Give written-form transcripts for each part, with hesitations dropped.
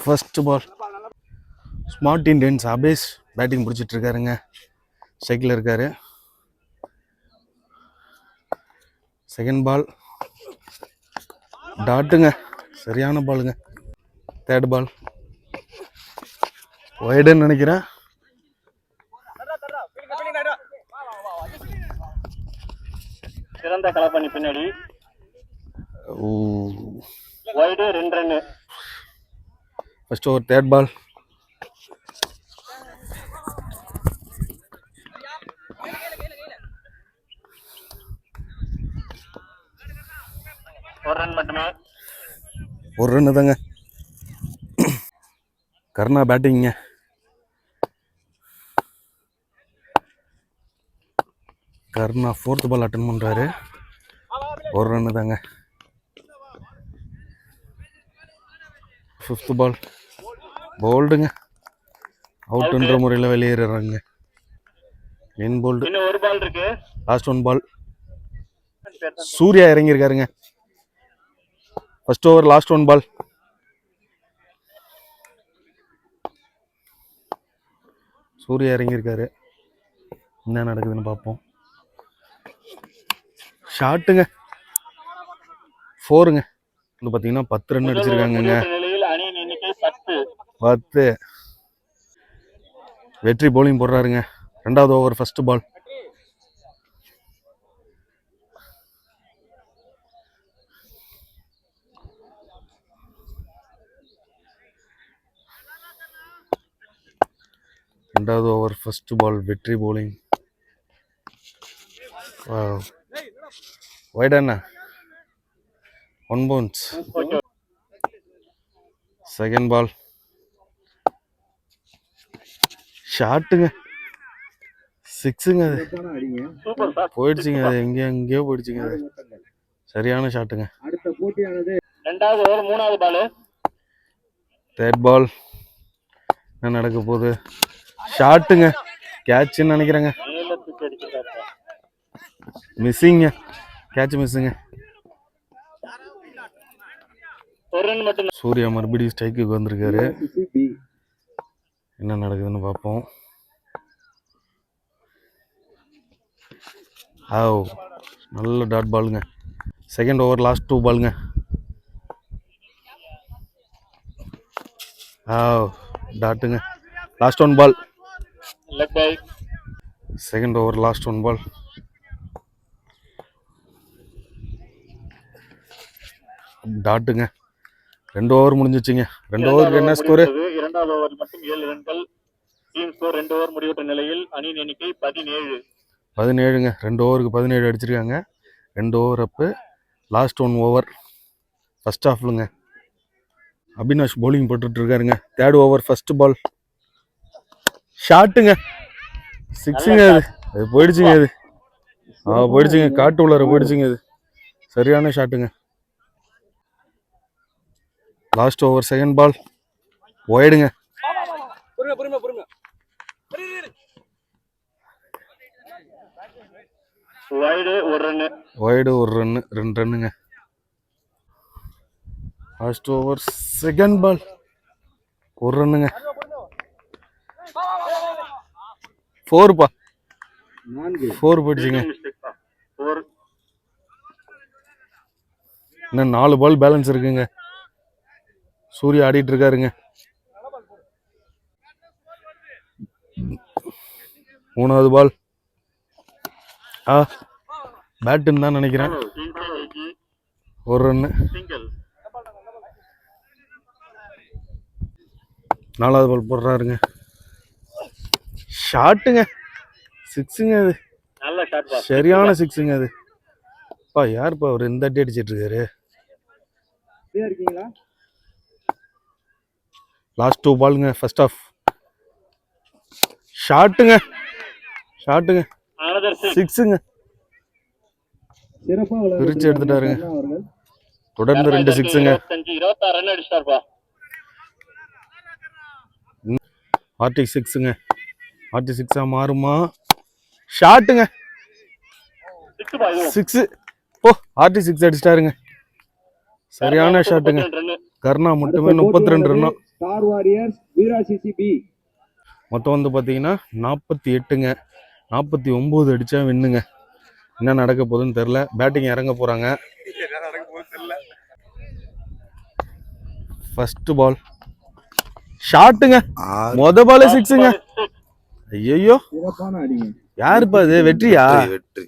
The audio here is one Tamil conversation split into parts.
ஃபர்ஸ்ட் பால் ஸ்மார்ட் இண்டியன்ஸ் அபேஸ் பேட்டிங் பிடிச்சிட்டு இருக்காருங்க. சைக்கிள் இருக்காரு. செகண்ட் பால் டாட்டுங்க, சரியான பாலுங்க. தேர்ட் பால் வைடுன்னு நினைக்கிறேன். சிறந்த கலப்பணி பின்னாடி wide 2 run. First over third ball ஒரு ரன் மட்டுமே. ஒரு ரன்னு தாங்க. கர்ணா பேட்டிங்க. கர்ணா ஃபோர்த் பால் அட்டன் பண்ணுறாரு. ஒரு ரன்னு தாங்க. ஃபிஃப்த் பால் போல்டுங்க, அவுட்டுன்ற முறையில் வெளியேறாங்க. Main bolt. இன்னும் ஒரு பால் இருக்கு. Last one ball. சூர்யா இறங்கியிருக்காருங்க. First over last one ball. Surya இறங்கியிருக்காரு. என்ன நடக்குதுன்னு பார்ப்போம். ஷாட்டுங்க, 4ங்க. வந்து பார்த்தீங்கன்னா 10 ரன் அடிச்சிருக்காங்க. 10. வெற்றி பவுலிங் போடுறாருங்க. ரெண்டாவது ஓவர் ஃபர்ஸ்ட் பால். ரெண்டாவது ஓவர் ஃபர்ஸ்ட் பால் வெற்றி பவுலிங். வைடாண்ணா 1 பவுன்ஸ். செகண்ட் பால் ஷாட்டுங்க, 6ங்க. அது போயிடுச்சுங்க. அது எங்கேயோ போயிடுச்சுங்க. அது சரியான ஷாட்டுங்க. ரெண்டாவது ஓவர் மூணாவது பால். தேர்ட் பால் என்ன நடக்க போகுது? ஷாட்டுங்க, கேட்சுன்னு நினைக்கிறேங்க. மிஸ்ஸிங்க, கேட்ச் மிஸ்ஸுங்க. ஒரு ரன் மட்டும். சூர்யா மறுபடியும் ஸ்ட்ரைக்குக்கு வந்திருக்காரு. என்ன நடக்குதுன்னு பார்ப்போம். நல்ல டாட் பாலுங்க. செகண்ட் ஓவர் லாஸ்ட் 2 பாலுங்க. டாட்டுங்க. Last 1 ball. Leg bye. Second over last 1 ball. டாட்டுங்க. 2 ஓவர் முடிஞ்சிச்சுங்க. 2 ஓவருக்கு என்ன ஸ்கோரு? இரண்டாவது ஓவர் மட்டும் 7 ரன்கள். டீம் ஸ்கோர் 2 ஓவர் முடிவுற்ற நிலையில் அணியின் எண்ணிக்கை 17. 17ங்க. 2 ஓவருக்கு 17 அடிச்சிருக்காங்க. 2 over up. Last 1 over first ஹாஃப்லுங்க. அபினாஷ் பவுலிங் போட்டுட்டு இருக்காருங்க. Third over first ball. ஷாட்டுங்க, 6ங்க. அது போயிடுச்சுங்க. அது போயிடுச்சுங்க. காட்டு உள்ளார போயிடுச்சுங்க. அது சரியான ஷாட்டுங்க. லாஸ்ட் ஓவர் செகண்ட் பால் வைடுங்க. வைடு 1 ரன்னு, 2 ரன்னுங்க. லாஸ்ட் ஓவர் செகண்ட் பால் 1 ரன்னுங்க. 4பா, 4 போயிடுச்சுங்க. இன்னும் 4 பால் பேலன்ஸ் இருக்குங்க. சூர்யா ஆடிட்டு இருக்காருங்க. 3வது பால். பேட்டுன்னு தான் நினைக்கிறேன். 1 ரன்னு. 4வது பால் போடுறாருங்க. ஷாட்டுங்க, 6ங்க. அது சரியான 6ங்க. அது யாருப்பா அவர் இந்த அடி அடிச்சிட்டு இருக்காரு? லாஸ்ட் 2 பாலுங்க ஃபர்ஸ்ட் ஆஃப். ஷாட்டுங்க, 6ங்க. பிரிச்சு எடுத்துட்டாருங்க. தொடர்ந்து 2 6ங்க. 26 ரன் அடிச்சிட்டாருப்பா. ஆர்டிக் 6ங்க. ஆர்டிக் 6ஆ மாறுமா? ஷாட்டுங்க, 6. ஆர்டிக் 6 அடிச்சிட்டாருங்க. சரியான ஷாட்டுங்க. கர்ணா மட்டுமே 32 ரன். ஸ்டார் வாரியர்ஸ் வீரா சிசிபி. மொத்தம் வந்து பார்த்தீங்கன்னா 48ங்க. 49 அடிச்சா வின்னுங்க. என்ன நடக்க போகுதுன்னு தெரில. பேட்டிங் இறங்க போறாங்க. ஃபர்ஸ்ட் பால் ஷாட்டுங்க. மொத பால் 6ங்க. ஐயோ சிறப்பான அடிங்க. யாருப்பா அது? வெற்றியா? வெற்றி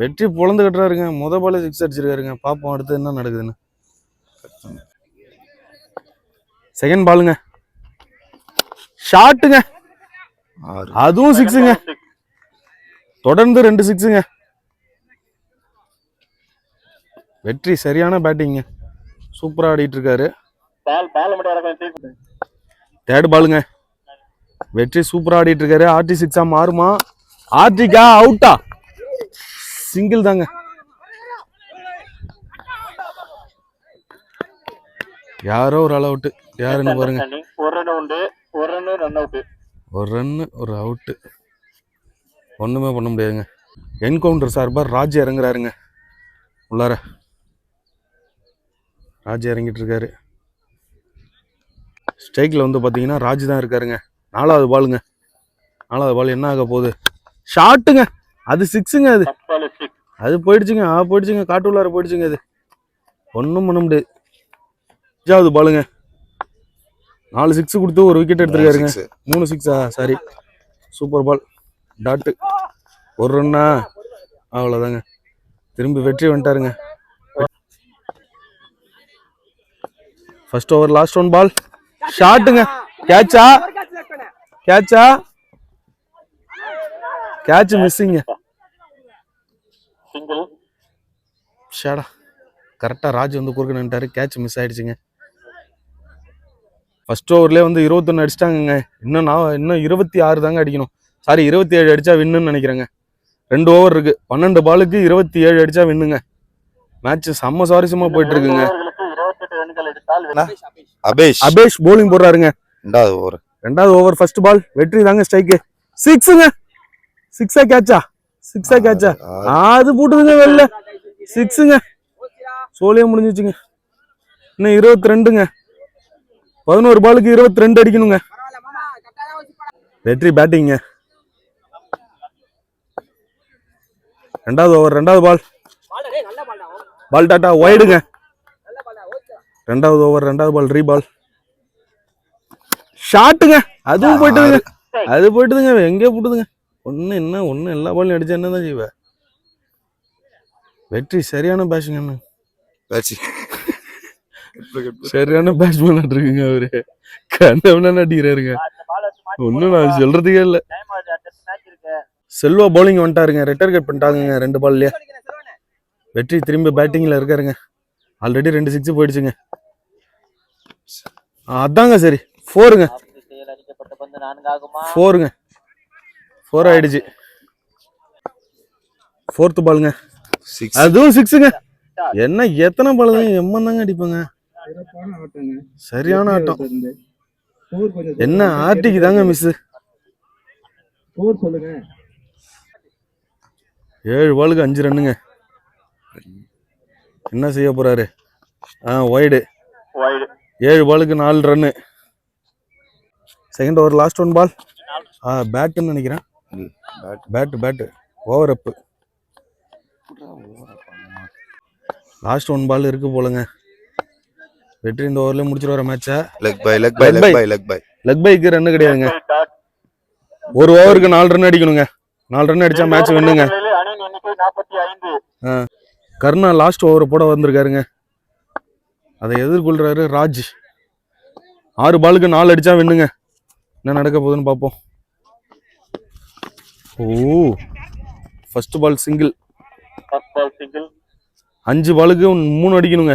வெற்றி பொழந்து கட்டுறாருங்க. மொத பால் 6 அடிச்சிருக்காருங்க. பாப்போம் அடுத்து என்ன நடக்குதுன்னு. செகண்ட் பாலுங்க. ஷாட்டுங்க. அதுவும் 6ங்க. தொடர்ந்து 2 6ங்க. வெற்றி சரியான பேட்டிங்க. சூப்பரா ஆடிட்டு இருக்காரு. தேர்ட் பாலுங்க. வெற்றி சூப்பரா ஆடிட்டு இருக்காரு. ஆர்டி 6 மாறுமா? ஆர்டிகா அவுட்டா? சிங்கிள் தாங்க. யாரோ ஒரு ஆள் அவுட். யாருன்னு பாருங்க. ஒரு ரன்னு ஒரு அவுட்டு. ஒண்ணுமே பண்ண முடியாதுங்க. என்கவுண்டர் சார்பா ராஜ் இறங்குறாருங்க. உள்ளார ராஜ் இறங்கிட்டு இருக்காரு. ஸ்ட்ரைக்ல வந்து பாத்தீங்கன்னா ராஜ் தான் இருக்காருங்க. 4வது பாலுங்க. 4வது பால் என்ன ஆக போகுது? ஷாட்டுங்க. அது 6ங்க. அது போயிடுச்சுங்க. போயிடுச்சுங்க. காட்டு உள்ளார போயிடுச்சுங்க. அது ஒன்றும் பண்ண முடியாது. 5வது பாலுங்க. 4 6 கொடுத்து ஒரு விக்கெட் எடுத்துருக்காருங்க. 3 6 சாரி. Super ball. டாட்டு. ஒரு ரன்னா அவ்வளோதாங்க. திரும்பி வெற்றி வந்துட்டாருங்க. First over last one ball. ஷாட்டுங்க. கேட்சா? கேட்சா? கேட்ச் மிஸ்ஸிங்க. ஷாடா. கரெக்டாக ராஜ் வந்து குறுக்க நின்ட்டாரு. கேட்ச் மிஸ் ஆயிடுச்சுங்க. ஃபர்ஸ்ட் ஓவர்லேயே வந்து 21 அடிச்சிட்டாங்கங்க. இன்னும் 26 தாங்க அடிக்கணும். சாரி 27 அடிச்சா வின்னுன்னு நினைக்கிறேங்க. 2 ஓவர் இருக்கு. 12 பாலுக்கு 27 அடிச்சா வின்னுங்க. மேட்ச் செம்ம சுவாரஸ்யமா போயிட்டு இருக்குங்க. அபேஷ் போலிங் போடுறாருங்க. 2வது ஓவர் ஃபர்ஸ்ட் பால். வெற்றி தாங்க ஸ்ட்ரைக்கு. 6ங்க. 6 கேட்சா? 6 கேட்சா? அது போட்டுதுங்க வெளில. 6ங்க. சோலியா முடிஞ்சிச்சுங்க. இன்னும் 22ங்க. 11 பாலுக்கு 22 அடிக்கணுங்க. வெற்றி பேட்டிங்க. 2வது ஓவர் 2வது பால். பால் டாட்டா வைடுங்க. 2வது ஓவர் 2வது பால் ரீபால். ஷாட்டுங்க. அதுவும் போயிட்டுதுங்க. அது போயிட்டுதுங்க. எங்கே போட்டுதுங்க. ஒன்னு எல்லா பாலும் அடிச்சா என்னதான் செய்வ. வெற்றி சரியான பேட்சிங். சரியான பேட்ஸ்மேன் இருக்குங்க. அவரு கண்டவன அடிக்கிறாருங்க. ஒன்னும் நான் சொல்றதுக்கே இல்ல. செல்வா பவுலிங் வந்துட்டாருங்க. ரிட்டர் கட் பண்ணிட்டாங்க 2 பால்லயே. வெற்றி திரும்பி பேட்டிங்ல இருக்காருங்க. ஆல்ரெடி 2 6 போயிடுச்சுங்க. அதாங்க சரி. 4ங்க. 4ங்க. 4 ஆயிடுச்சு. 4th பாலுங்க. அதுவும் 6ங்க. என்ன எத்தனை பால் தான் எம்மந்தாங்க அடிப்பாங்க. சரியான ஆட்டம். என்ன ஆர்டிக்கு தாங்க மிஸ். 7 பாலுக்கு 5 ரன்னுங்க. என்ன செய்ய போறாரு? வைடு. 7 பாலுக்கு 4 run. Second over last one ball. பேட்டுன்னு நினைக்கிறேன். Bat over up. Last one ball இருக்கு போலங்க. வெற்றி இந்த ஓவர்ல முடிச்சிட்டு வர மேட்சா. லெக் பைக்கு ரன் கிடையாதுங்க. ஒரு ஓவருக்கு 4 ரன் அடிக்கணுங்க. 4 ரன் அடிச்சா மேட்ச் வின்னுங்க. கர்ணா லாஸ்ட் ஓவர் போட வந்திருக்காருங்க. அதை எதிர்கொள்றாரு ராஜ். 6 பாலுக்கு 4 அடிச்சா வின்னுங்க. என்ன நடக்க போகுதுன்னு பார்ப்போம். First ball single. 5 பாலுக்கு 3 அடிக்கணுங்க.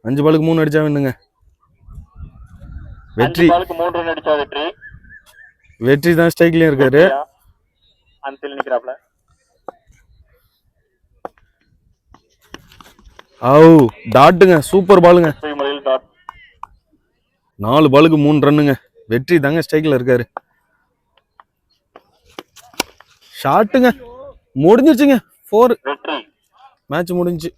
5 பாலுக்கு 3 அடிச்சா வின்னுங்க. வெற்றி தான் ஸ்ட்ரைக்லயும் இருக்காரு. டாட்டுங்க. சூப்பர் பாலுங்க. 4 பாலுக்கு 3 ரன்னுங்க. வெற்றி தாங்க ஸ்ட்ரைக்ல இருக்காரு. ஷாட்டுங்க. முடிஞ்சிருச்சுங்க. 4. மேட்ச் முடிஞ்சு.